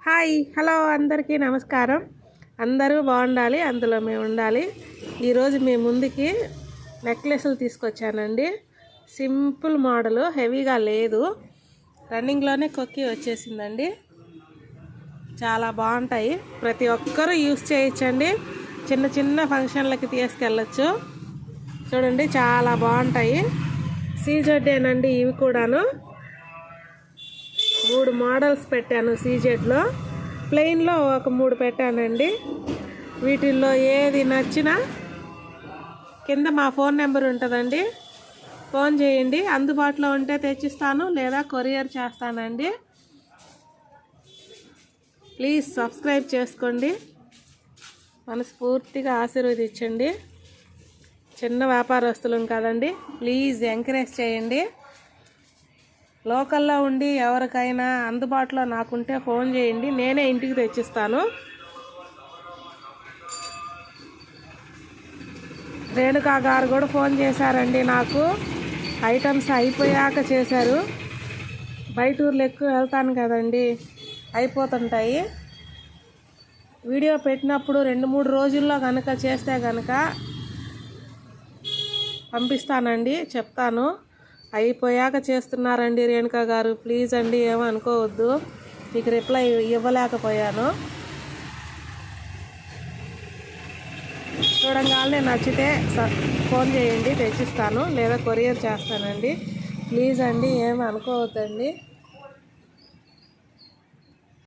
Hi hello అందరికీ నమస్కారం. అందరూ బాగుండాలి, అందులో మేము ఉండాలి. ఈరోజు మీ ముందుకి నెక్లెస్లు తీసుకొచ్చానండి. సింపుల్ మోడలు, హెవీగా లేదు, రన్నింగ్లోనే కొక్కి వచ్చేసిందండి. చాలా బాగుంటాయి, ప్రతి ఒక్కరూ యూస్ చేయొచ్చండి. చిన్న చిన్న ఫంక్షన్లకి తీసుకెళ్ళచ్చు. చూడండి చాలా బాగుంటాయి. సీజెడ్ేనండి ఇవి కూడాను. 3 మోడల్స్ పెట్టాను. సీజెడ్లో ప్లెయిన్లో ఒక 3 పెట్టానండి. వీటిల్లో ఏది నచ్చినా కింద మా ఫోన్ నెంబర్ ఉంటుందండి, ఫోన్ చేయండి. అందుబాటులో ఉంటే తెచ్చిస్తాను, లేదా కొరియర్ చేస్తానండి. ప్లీజ్ సబ్స్క్రైబ్ చేసుకోండి, మనస్ఫూర్తిగా ఆశీర్వదించండి. చిన్న వ్యాపారస్తులం కదండి, ప్లీజ్ ఎంకరేజ్ చేయండి. లోకల్లో ఉండి ఎవరికైనా అందుబాటులో నాకుంటే ఫోన్ చేయండి, నేనే ఇంటికి తెచ్చిస్తాను. రేణుకా గారు కూడా ఫోన్ చేశారండి నాకు, ఐటమ్స్ అయిపోయాక చేశారు. బయట ఊర్లు ఎక్కువ వెళ్తాను కదండి, అయిపోతుంటాయి. వీడియో పెట్టినప్పుడు 2-3 రోజుల్లో కనుక చేస్తే కనుక పంపిస్తానండి, చెప్తాను. అయిపోయాక చేస్తున్నారండి రేణుకా గారు, ప్లీజ్ అండి ఏమనుకోవద్దు, మీకు రిప్లై ఇవ్వలేకపోయాను. చూడంగానే నచ్చితే ఫోన్ చేయండి, తెచ్చిస్తాను, లేదా కొరియర్ చేస్తానండి. ప్లీజ్ అండి ఏమి అనుకోవద్దండి.